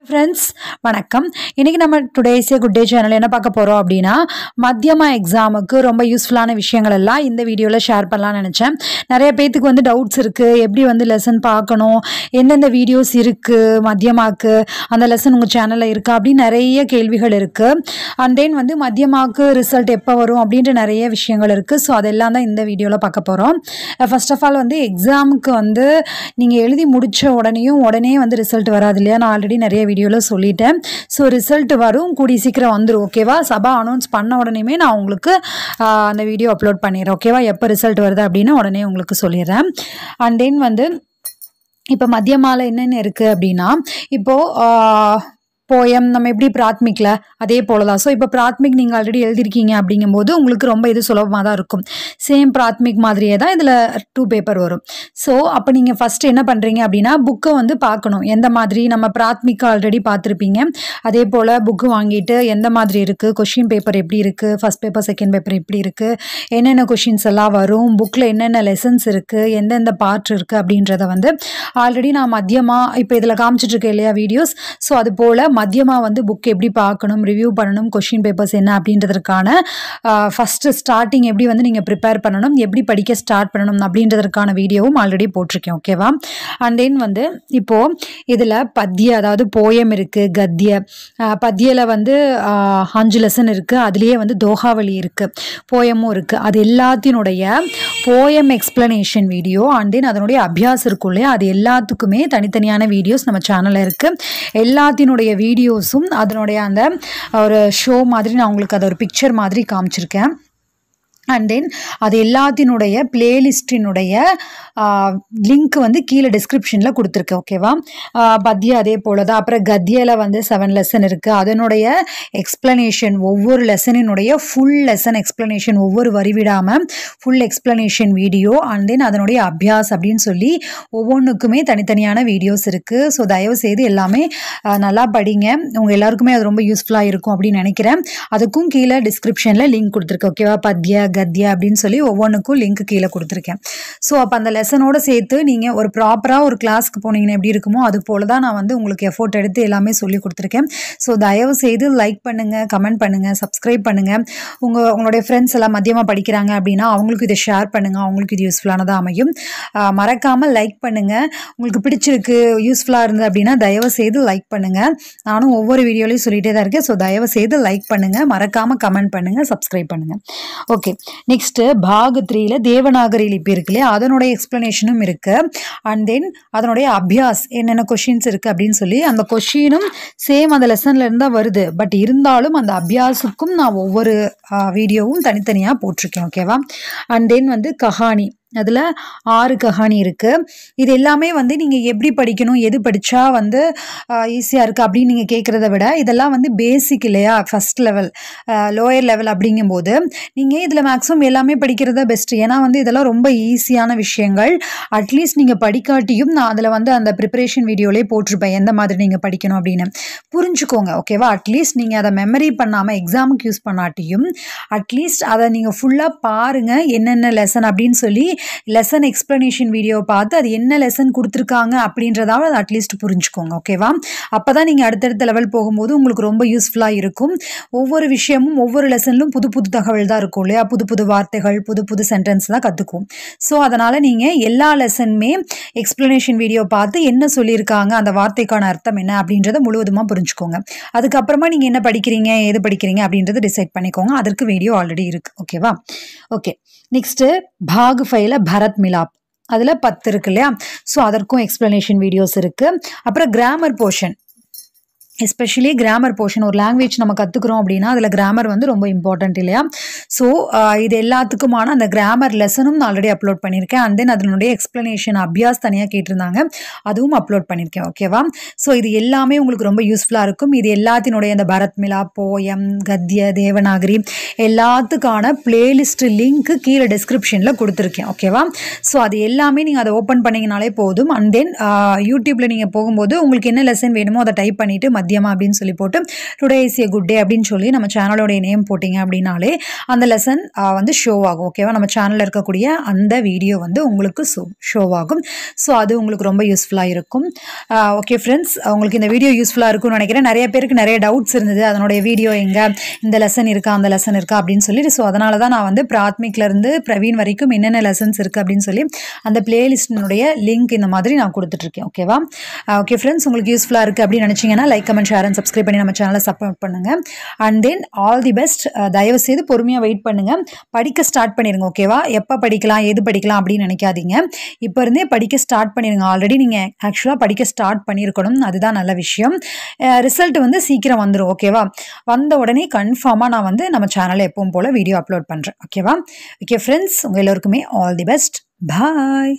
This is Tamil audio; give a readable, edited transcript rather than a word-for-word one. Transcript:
ஃப்ரெண்ட்ஸ் வணக்கம். இன்னைக்கு நம்ம டுடேஸ் குட் டே சேனல் என்ன பார்க்க போகிறோம் அப்படின்னா, மத்தியமா எக்ஸாமுக்கு ரொம்ப யூஸ்ஃபுல்லான விஷயங்கள் எல்லாம் இந்த வீடியோவில் ஷேர் பண்ணலாம்னு நினச்சேன். நிறைய பேத்துக்கு டவுட்ஸ் இருக்குது, எப்படி லெசன் பார்க்கணும், எந்தெந்த வீடியோஸ் இருக்குது மத்தியமாக்கு, அந்த லெசன் உங்கள் சேனலில் இருக்கா அப்படின்னு நிறைய கேள்விகள் இருக்குது. அண்ட் தென் மத்தியமாக்கு ரிசல்ட் எப்போ வரும் அப்படின்ற நிறைய விஷயங்கள் இருக்குது. ஸோ அதெல்லாம் தான் இந்த வீடியோவில் பார்க்க போகிறோம். ஃபர்ஸ்ட் ஆஃப் ஆல் எக்ஸாமுக்கு நீங்கள் எழுதி முடித்த உடனே ரிசல்ட் வராது இல்லையா? நான் ஆல்ரெடி நிறைய வீடியோவில் சொல்லிட்டேன். ஸோ ரிசல்ட் வரும், கூடி சீக்கிரம் வந்துடும். ஓகேவா? சபா அனௌன்ஸ் பண்ண உடனேமே நான் உங்களுக்கு அந்த வீடியோ அப்லோட் பண்ணிடுறேன். ஓகேவா? எப்போ ரிசல்ட் வருது அப்படின்னு உடனே உங்களுக்கு சொல்லிடுறேன். அண்ட் தென் இப்போ மத்தியமால என்னென்ன இருக்குது அப்படின்னா, இப்போது போயம் நம்ம எப்படி பிராத்மிக்கில் அதே போல தான். ஸோ இப்போ பிராத்மிக் நீங்கள் ஆல்ரெடி எழுதியிருக்கீங்க அப்படிங்கும்போது உங்களுக்கு ரொம்ப இது சுலபமாக தான் இருக்கும். சேம் பிராத்மிக் மாதிரியே தான் இதில் 2 பேப்பர் வரும். ஸோ அப்போ நீங்கள் ஃபஸ்ட்டு என்ன பண்ணுறீங்க அப்படின்னா, புக்கை பார்க்கணும். எந்த மாதிரி நம்ம பிராத்மிக்கு ஆல்ரெடி பார்த்துருப்பீங்க, அதே போல் புக்கு வாங்கிட்டு எந்த மாதிரி இருக்குது, கொஷின் பேப்பர் எப்படி இருக்குது, ஃபஸ்ட் பேப்பர் செகண்ட் பேப்பர் எப்படி இருக்குது, என்னென்ன கொஷின்ஸ் எல்லாம் வரும், புக்கில் என்னென்ன லெசன்ஸ் இருக்குது, எந்தெந்த பார்ட் இருக்குது அப்படின்றத ஆல்ரெடி நான் மத்தியமாக இப்போ இதில் காமிச்சிட்ருக்கேன் இல்லையா வீடியோஸ். ஸோ அது போல் மத்தியமாக புக் எப்படி பார்க்கணும், ரிவ்யூ பண்ணணும், கொஷின் பேப்பர்ஸ் என்ன அப்படின்றதுக்கான ஃபஸ்ட்டு ஸ்டார்டிங் எப்படி நீங்கள் ப்ரிப்பேர் பண்ணணும், எப்படி படிக்க ஸ்டார்ட் பண்ணணும் அப்படின்றதுக்கான வீடியோவும் ஆல்ரெடி போட்டிருக்கேன். ஓகேவா? அண்ட் தென் இப்போது இதில் பத்திய, அதாவது போயம் இருக்குது, கத்திய. பத்தியில் 5 லெசன் இருக்குது, அதுலேயே தோஹாவளி இருக்குது, போயமும் இருக்குது. அது எல்லாத்தினுடைய poem explanation video and then அதனுடைய அபியாஸ் இருக்கும் இல்லையா, அது எல்லாத்துக்குமே தனித்தனியான வீடியோஸ் நம்ம சேனலில் இருக்குது. எல்லாத்தினுடைய வீடியோஸும் அதனுடைய அந்த ஒரு ஷோ மாதிரி நான் உங்களுக்கு அதை ஒரு பிக்சர் மாதிரி காமிச்சிருக்கேன். அண்ட் தென் அது எல்லாத்தினுடைய பிளேலிஸ்டினுடைய லிங்க் கீழே டிஸ்கிரிப்ஷனில் கொடுத்துருக்கேன். ஓகேவா? பத்தியா அதே போல் தான். அப்புறம் கத்தியில் 7 லெசன் இருக்குது, அதனுடைய எக்ஸ்பிளனேஷன், ஒவ்வொரு லெசனினுடைய ஃபுல் லெசன் எக்ஸ்பிளனேஷன், ஒவ்வொரு வரி விடாமல் full explanation video and then அதனுடைய அபியாஸ் அப்படின்னு சொல்லி ஒவ்வொன்றுக்குமே தனித்தனியான வீடியோஸ் இருக்குது. ஸோ தயவுசெய்து எல்லாமே நல்லா படிங்க. உங்கள் எல்லாருக்குமே அது ரொம்ப யூஸ்ஃபுல்லாக இருக்கும் அப்படின்னு நினைக்கிறேன். அதுக்கும் கீழே டிஸ்கிரிப்ஷனில் லிங்க் கொடுத்துருக்கேன். ஓகேவா? பத்தியா கத்தியா அப்படின்னு சொல்லி ஒவ்வொன்றுக்கும் லிங்க் கீழே கொடுத்துருக்கேன். ஸோ அப்போ அந்த லெசனோடு சேர்த்து நீங்கள் ஒரு ப்ராப்பராக ஒரு கிளாஸ்க்கு போனீங்கன்னா எப்படி இருக்குமோ அது போல் தான் நான் உங்களுக்கு எஃபோர்ட் எடுத்து எல்லாமே சொல்லி கொடுத்துருக்கேன். ஸோ தயவு செய்து லைக் பண்ணுங்கள், கமெண்ட் பண்ணுங்கள், சப்ஸ்கிரைப் பண்ணுங்கள். உங்களுடைய ஃப்ரெண்ட்ஸ் எல்லாம் மத்தியமாக படிக்கிறாங்க அப்படின்னா அவங்களுக்கு இதை ஷேர் பண்ணுங்கள், அவங்களுக்கு இது யூஸ்ஃபுல்லானதாக அமையும். மறக்காமல் லைக் பண்ணுங்கள். உங்களுக்கு பிடிச்சிருக்கு, யூஸ்ஃபுல்லாக இருந்தது அப்படின்னா தயவு செய்து லைக் பண்ணுங்கள். நானும் ஒவ்வொரு வீடியோலையும் சொல்லிகிட்டே தான் இருக்கேன். ஸோ தயவு செய்து லைக் பண்ணுங்கள், மறக்காமல் கமெண்ட் பண்ணுங்கள், சப்ஸ்கிரைப் பண்ணுங்கள். ஓகே, நெக்ஸ்ட்டு பாக் 3ல தேவநாகரி லிபி இருக்கு இல்லையா, அதனுடைய எக்ஸ்பிளனேஷனும் இருக்குது. அண்ட் தென் அதனுடைய அபியாஸ் என்னென்ன கொஷின்ஸ் இருக்குது அப்படின்னு சொல்லி, அந்த கொஷினும் சேம் அந்த லெசனில் இருந்தால் வருது. பட் இருந்தாலும் அந்த அபியாஸுக்கும் நான் ஒவ்வொரு வீடியோவும் தனித்தனியாக போட்டிருக்கேன். ஓகேவா? அண்ட் தென் கஹானி, அதில் 6 கஹானி இருக்குது. இது எல்லாமே நீங்கள் எப்படி படிக்கணும், எது படித்தா ஈஸியாக இருக்குது அப்படின்னு நீங்கள் கேட்குறத விட இதெல்லாம் பேசிக் இல்லையா, ஃபஸ்ட் லெவல் லோயர் லெவல் அப்படிங்கும்போது நீங்கள் இதில் மேக்ஸிமம் எல்லாமே படிக்கிறது பெஸ்ட்டு. ஏன்னா இதெல்லாம் ரொம்ப ஈஸியான விஷயங்கள். அட்லீஸ்ட் நீங்கள் படிக்காட்டியும் நான் அதில் அந்த ப்ரிப்பரேஷன் வீடியோலேயே போட்டிருப்பேன் எந்த மாதிரி நீங்கள் படிக்கணும் அப்படின்னு. புரிஞ்சுக்கோங்க. ஓகேவா? அட்லீஸ்ட் நீங்கள் அதை மெமரி பண்ணாமல் எக்ஸாமுக்கு யூஸ் பண்ணாட்டியும் அட்லீஸ்ட் அதை நீங்கள் ஃபுல்லாக பாருங்கள், என்னென்ன லெசன் அப்படின்னு சொல்லி லெசன் எக்ஸ்பிளனேஷன் வீடியோ பார்த்து அது என்ன லெசன் கொடுத்துருக்காங்க அப்படின்றதாவது அதை அட்லீஸ்ட் புரிஞ்சுக்கோங்க. ஓகேவா? அப்போ தான் நீங்கள் அடுத்தடுத்த லெவல் போகும்போது உங்களுக்கு ரொம்ப யூஸ்ஃபுல்லாக இருக்கும். ஒவ்வொரு விஷயமும் ஒவ்வொரு லெசன்லும் புது புது தகவல் தான் இருக்கும் இல்லையா, புது புது வார்த்தைகள், புது புது சென்டென்ஸ் தான் கற்றுக்கும். ஸோ அதனால் நீங்கள் எல்லா லெசனுமே எக்ஸ்பிளனேஷன் வீடியோ பார்த்து என்ன சொல்லியிருக்காங்க, அந்த வார்த்தைக்கான அர்த்தம் என்ன அப்படின்றத முழுவதுமாக புரிஞ்சுக்கோங்க. அதுக்கப்புறமா நீங்கள் என்ன படிக்கிறீங்க, எது படிக்கிறீங்க அப்படின்றத டிசைட் பண்ணிக்கோங்க. அதற்கு வீடியோ ஆல்ரெடி இருக்குது. ஓகேவா? ஓகே, நெக்ஸ்ட்டு பாக் 5ல பரத் மிலாப், அதில் 10 இருக்கு இல்லையா. ஸோ அதற்கும் எக்ஸ்பிளனேஷன் வீடியோஸ் இருக்குது. அப்புறம் grammar portion, especially grammar portion, ஒரு லாங்குவேஜ் நம்ம கற்றுக்குறோம் அப்படின்னா அதில் கிராமர் ரொம்ப இம்பார்ட்டன்ட் இல்லையா. ஸோ இது எல்லாத்துக்குமான அந்த கிராமர் லெசனும் நான் ஆல்ரெடி அப்லோட் பண்ணியிருக்கேன். அண்ட் தென் அதனுடைய எக்ஸ்பிளனேஷன் அபியாஸ் தனியாக கேட்டிருந்தாங்க, அதுவும் அப்லோட் பண்ணியிருக்கேன். ஓகேவா? ஸோ இது எல்லாமே உங்களுக்கு ரொம்ப யூஸ்ஃபுல்லாக இருக்கும். இது எல்லாத்தினுடைய அந்த பரத் மிலாப், போயம், கத்திய, தேவநாகரி எல்லாத்துக்கான பிளேலிஸ்ட் லிங்க்கு கீழே டிஸ்கிரிப்ஷனில் கொடுத்துருக்கேன். ஓகேவா? ஸோ அது எல்லாமே நீங்கள் அதை ஓப்பன் பண்ணிங்கனாலே போதும். அண்ட் தென் யூடியூப்பில் நீங்கள் போகும்போது உங்களுக்கு என்ன லெசன் வேணுமோ அதை டைப் பண்ணிவிட்டு மத்தியமா அப்படின்னு சொல்லி போட்டு today is a good day அப்படின்னு சொல்லி நம்ம சேனலோடைய நேம் போட்டிங்க அப்படின்னாலே அந்த லெசன் வந்து ஷோ ஆகும். ஓகேவா? நம்ம சேனலில் இருக்கக்கூடிய அந்த வீடியோ வந்து உங்களுக்கு ஷோ ஆகும். ஸோ அது உங்களுக்கு ரொம்ப யூஸ்ஃபுல்லாக இருக்கும். ஓகே ஃப்ரெண்ட்ஸ், உங்களுக்கு இந்த வீடியோ யூஸ்ஃபுல்லாக இருக்கும்னு நினைக்கிறேன். நிறைய பேருக்கு நிறைய டவுட்ஸ் இருந்தது, அதனுடைய வீடியோ எங்கே, இந்த லெசன் இருக்கா அந்த லெசன் இருக்கா அப்படின்னு சொல்லிட்டு. ஸோ அதனால தான் நான் வந்து பிராத்மிக்லேருந்து பிரவீன் வரைக்கும் என்னென்ன லெசன்ஸ் இருக்குது அப்படின்னு சொல்லி அந்த பிளேலிஸ்டினுடைய லிங்க் இந்த மாதிரி நான் கொடுத்துட்ருக்கேன். ஓகேவா? ஓகே ஃப்ரெண்ட்ஸ், உங்களுக்கு யூஸ்ஃபுல்லாக இருக்குது அப்படின்னு நினச்சிங்கன்னா like, comment, share and subscribe பண்ணி நம்ம சேனலை சப்போர்ட் பண்ணுங்கள். And then all the best. தயவு செய்து பொறுமையாக வெயிட் பண்ணுங்கள். படிக்க ஸ்டார்ட் பண்ணிடுங்க. ஓகேவா? எப்போ படிக்கலாம், எது படிக்கலாம் அப்படின்னு நினைக்காதீங்க. இப்போ இருந்தே படிக்க ஸ்டார்ட் பண்ணிடுங்க. ஆல்ரெடி நீங்கள் ஆக்சுவலாக படிக்க ஸ்டார்ட் பண்ணியிருக்கணும். அதுதான் நல்ல விஷயம். ரிசல்ட் வந்து சீக்கிரம் வந்துடும். ஓகேவா? வந்த உடனே கன்ஃபார்மாக நான் வந்து நம்ம சேனலில் எப்பவும் போல் வீடியோ அப்லோட் பண்ணுறேன். ஓகேவா? ஓகே ஃப்ரெண்ட்ஸ், உங்கள் எல்லோருக்குமே ஆல் தி பெஸ்ட். பாய்.